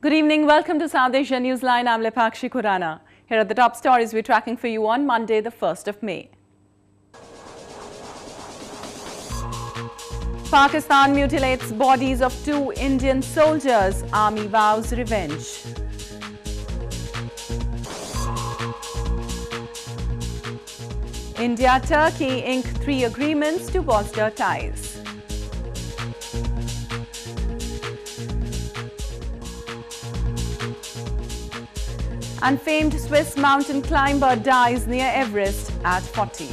Good evening. Welcome to South Asia Newsline. I'm Lepakshi Khurana. Here are the top stories we're tracking for you on Monday, the 1st of May. Pakistan mutilates bodies of 2 Indian soldiers. Army vows revenge. India-Turkey ink 3 agreements to bolster ties. And famed Swiss mountain climber dies near Everest at 40.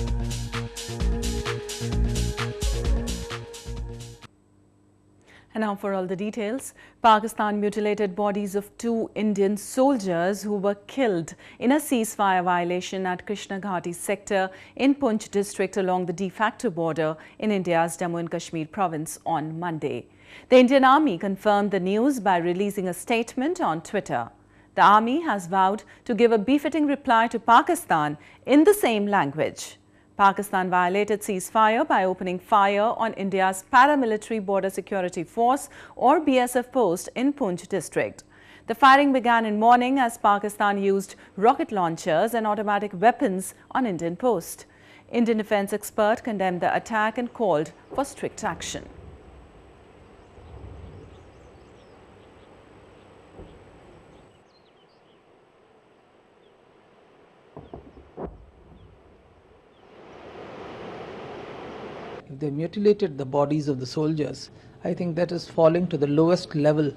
And now for all the details. Pakistan mutilated bodies of 2 Indian soldiers who were killed in a ceasefire violation at Krishna Ghati sector in Poonch district along the de facto border in India's Jammu and Kashmir province on Monday. The Indian Army confirmed the news by releasing a statement on Twitter. The Army has vowed to give a befitting reply to Pakistan in the same language. Pakistan violated ceasefire by opening fire on India's paramilitary border security force or BSF post in Poonch district. The firing began in morning as Pakistan used rocket launchers and automatic weapons on Indian post. Indian defense expert condemned the attack and called for strict action. If they mutilated the bodies of the soldiers, I think that is falling to the lowest level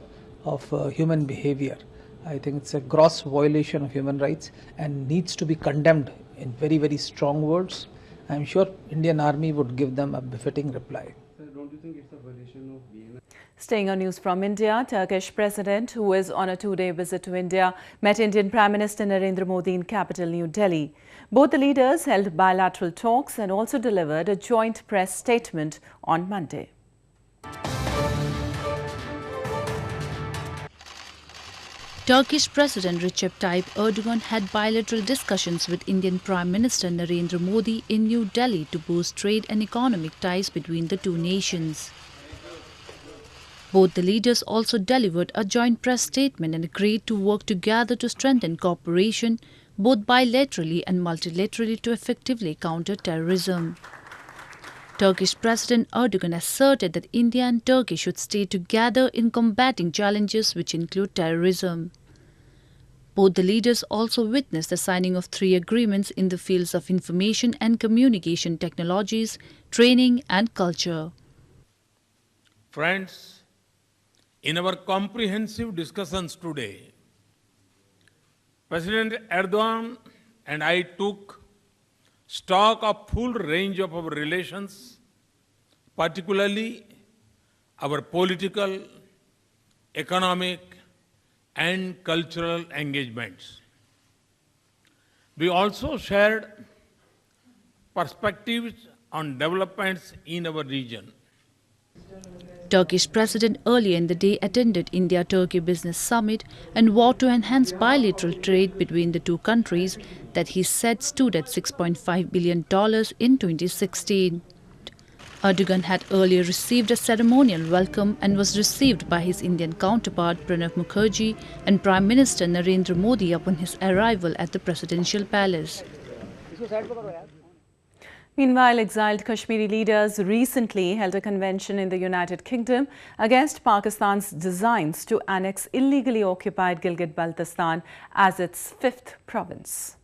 of human behavior. I think it's a gross violation of human rights and needs to be condemned in very, very strong words. I'm sure Indian Army would give them a befitting reply. Sir, don't you think it's a violation of BNI? Staying on news from India, Turkish President, who is on a 2-day visit to India, met Indian Prime Minister Narendra Modi in capital New Delhi. Both the leaders held bilateral talks and also delivered a joint press statement on Monday. Turkish President Recep Tayyip Erdogan had bilateral discussions with Indian Prime Minister Narendra Modi in New Delhi to boost trade and economic ties between the two nations. Both the leaders also delivered a joint press statement and agreed to work together to strengthen cooperation both bilaterally and multilaterally to effectively counter terrorism. Turkish President Erdogan asserted that India and Turkey should stay together in combating challenges which include terrorism. Both the leaders also witnessed the signing of 3 agreements in the fields of information and communication technologies, training and culture. Friends, in our comprehensive discussions today, President Erdogan and I took stock of full range of our relations, particularly our political, economic and cultural engagements. We also shared perspectives on developments in our region. Turkish President earlier in the day attended India-Turkey Business Summit and vowed to enhance bilateral trade between the two countries that he said stood at $6.5 billion in 2016. Erdogan had earlier received a ceremonial welcome and was received by his Indian counterpart Pranab Mukherjee and Prime Minister Narendra Modi upon his arrival at the presidential palace. Meanwhile, exiled Kashmiri leaders recently held a convention in the United Kingdom against Pakistan's designs to annex illegally occupied Gilgit-Baltistan as its 5th province.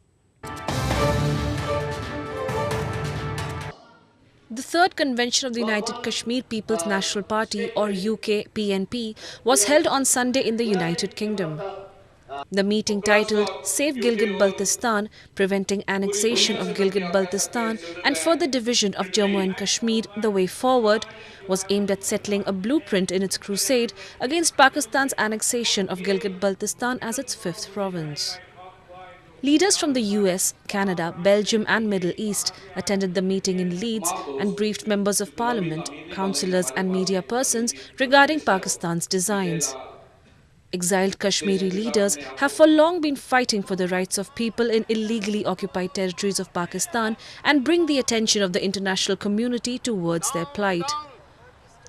The 3rd convention of the United Kashmir People's National Party or UK PNP was held on Sunday in the United Kingdom. The meeting titled Save Gilgit-Baltistan, Preventing Annexation of Gilgit-Baltistan and Further Division of Jammu and Kashmir, The Way Forward, was aimed at settling a blueprint in its crusade against Pakistan's annexation of Gilgit-Baltistan as its 5th province. Leaders from the US, Canada, Belgium and Middle East attended the meeting in Leeds and briefed members of parliament, councillors and media persons regarding Pakistan's designs. Exiled Kashmiri leaders have for long been fighting for the rights of people in illegally occupied territories of Pakistan and bring the attention of the international community towards their plight.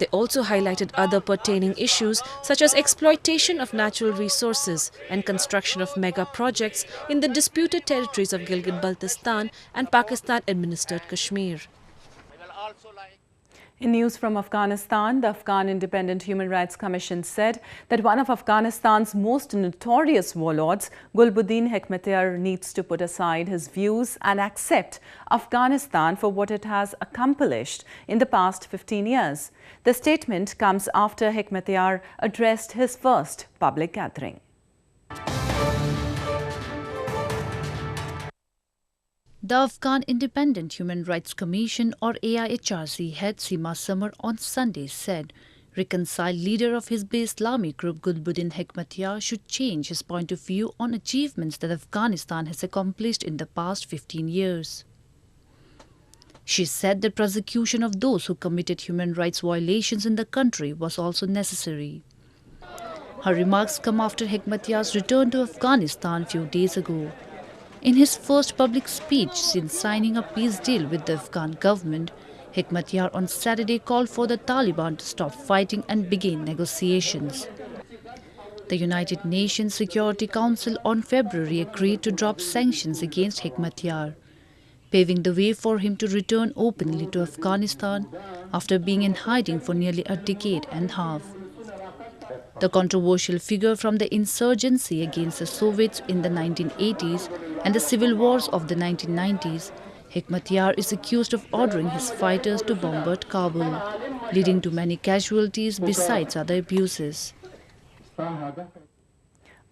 They also highlighted other pertaining issues such as exploitation of natural resources and construction of mega projects in the disputed territories of Gilgit-Baltistan and Pakistan-administered Kashmir. In news from Afghanistan, the Afghan Independent Human Rights Commission said that one of Afghanistan's most notorious warlords, Gulbuddin Hekmatyar, needs to put aside his views and accept Afghanistan for what it has accomplished in the past 15 years. The statement comes after Hekmatyar addressed his first public gathering. The Afghan Independent Human Rights Commission or AIHRC head Seema Samar on Sunday said reconciled leader of Hizb-e Islami group Gulbuddin Hekmatyar should change his point of view on achievements that Afghanistan has accomplished in the past 15 years. She said that prosecution of those who committed human rights violations in the country was also necessary. Her remarks come after Hekmatyar's return to Afghanistan a few days ago. In his first public speech since signing a peace deal with the Afghan government, Hekmatyar on Saturday called for the Taliban to stop fighting and begin negotiations. The United Nations Security Council on February agreed to drop sanctions against Hekmatyar, paving the way for him to return openly to Afghanistan after being in hiding for nearly a decade and a half. The controversial figure from the insurgency against the Soviets in the 1980s and the civil wars of the 1990s, Hekmatyar is accused of ordering his fighters to bombard Kabul, leading to many casualties besides other abuses.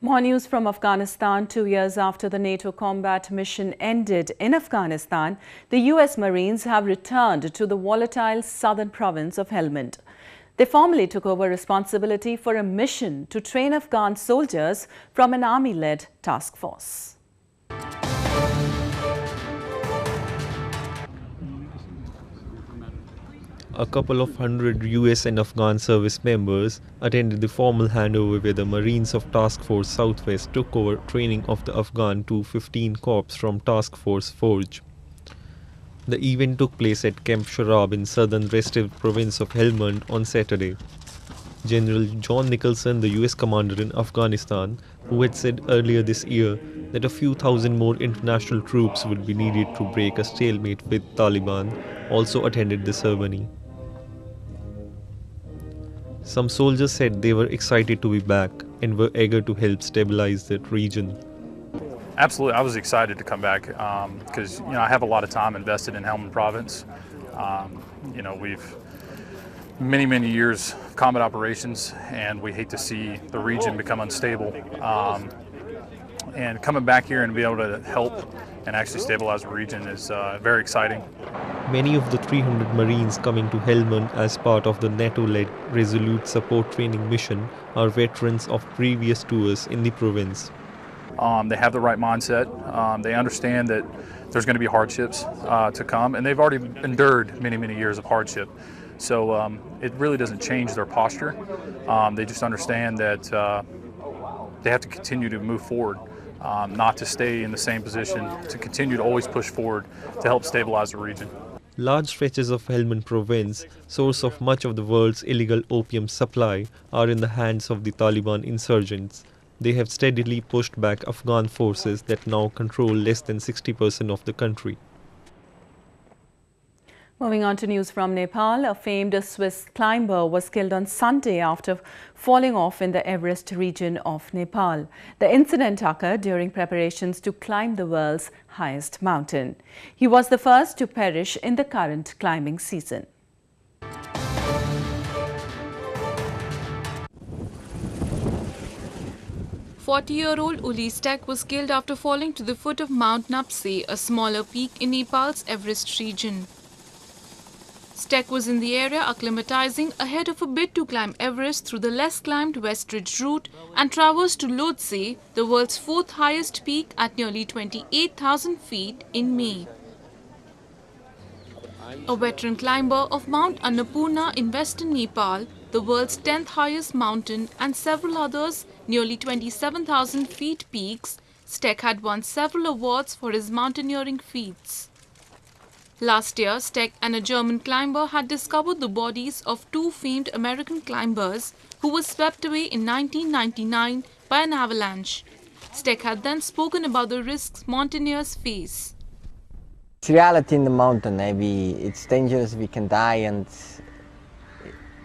More news from Afghanistan. 2 years after the NATO combat mission ended in Afghanistan, the US Marines have returned to the volatile southern province of Helmand. They formally took over responsibility for a mission to train Afghan soldiers from an army-led task force. A couple of hundred US and Afghan service members attended the formal handover where the Marines of Task Force Southwest took over training of the Afghan 215 corps from Task Force Forge. The event took place at Camp Sharab in southern restive province of Helmand on Saturday. General John Nicholson, the US commander in Afghanistan, who had said earlier this year that a few thousand more international troops would be needed to break a stalemate with Taliban, also attended the ceremony. Some soldiers said they were excited to be back and were eager to help stabilize that region. Absolutely, I was excited to come back because I have a lot of time invested in Helmand Province. We've many years of combat operations, and we hate to see the region become unstable. And coming back here and be able to help and actually stabilize the region is very exciting. Many of the 300 Marines coming to Helmand as part of the NATO-led Resolute Support Training Mission are veterans of previous tours in the province. They have the right mindset. They understand that there's going to be hardships to come, and they've already endured many years of hardship. So it really doesn't change their posture. They just understand that they have to continue to move forward, not to stay in the same position, to continue to always push forward to help stabilize the region. Large stretches of Helmand province, source of much of the world's illegal opium supply, are in the hands of the Taliban insurgents. They have steadily pushed back Afghan forces that now control less than 60% of the country. Moving on to news from Nepal, a famed Swiss climber was killed on Sunday after falling off in the Everest region of Nepal. The incident occurred during preparations to climb the world's highest mountain. He was the first to perish in the current climbing season. 40-year-old Uli Stek was killed after falling to the foot of Mount Napse, a smaller peak in Nepal's Everest region. Stek was in the area acclimatizing ahead of a bid to climb Everest through the less climbed West Ridge route and traverse to Lhotse, the world's fourth highest peak at nearly 28,000 feet in May. A veteran climber of Mount Annapurna in western Nepal, the world's 10th highest mountain, and several others, nearly 27,000 feet peaks, Stek had won several awards for his mountaineering feats. Last year, Steck and a German climber had discovered the bodies of two famed American climbers who were swept away in 1999 by an avalanche. Steck had then spoken about the risks mountaineers face. It's reality in the mountain. Maybe it's dangerous, we can die, and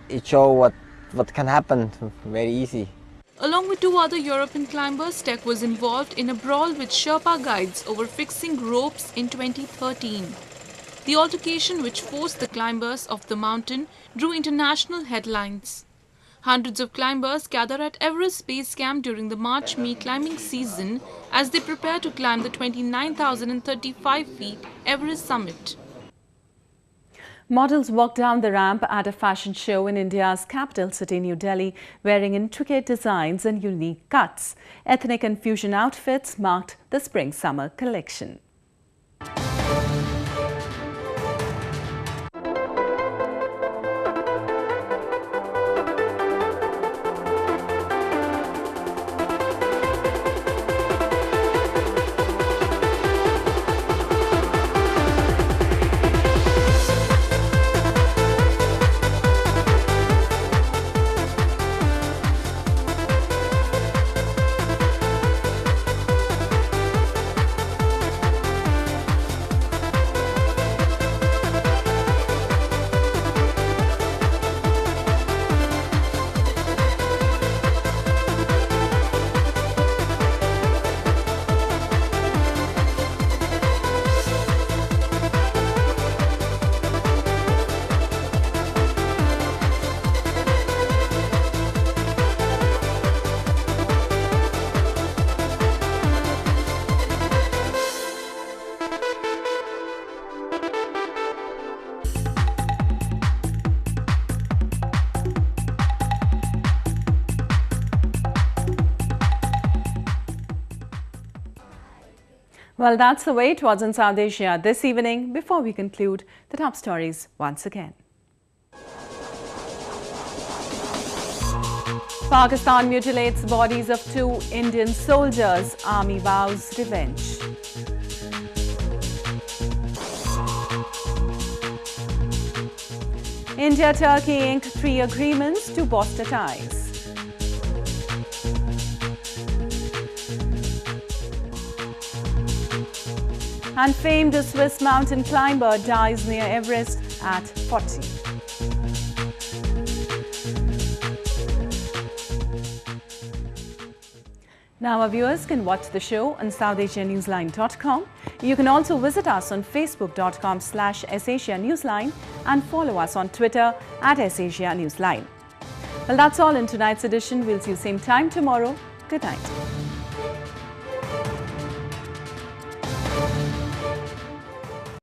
it shows what can happen very easy. Along with two other European climbers, Steck was involved in a brawl with Sherpa guides over fixing ropes in 2013. The altercation, which forced the climbers off the mountain, drew international headlines. Hundreds of climbers gather at Everest Base Camp during the March-May climbing season as they prepare to climb the 29,035 feet Everest summit. Models walked down the ramp at a fashion show in India's capital city, New Delhi, wearing intricate designs and unique cuts. Ethnic and fusion outfits marked the spring-summer collection. Well, that's the way it was in South Asia this evening. Before we conclude, the top stories once again. Pakistan mutilates bodies of two Indian soldiers. Army vows revenge. India-Turkey inked 3 agreements to bolster ties. And famed Swiss mountain climber dies near Everest at 40. Now our viewers can watch the show on SouthAsiaNewsline.com. You can also visit us on Facebook.com/SAsiaNewsline and follow us on Twitter @SAsiaNewsline. Well, that's all in tonight's edition. We'll see you same time tomorrow. Good night.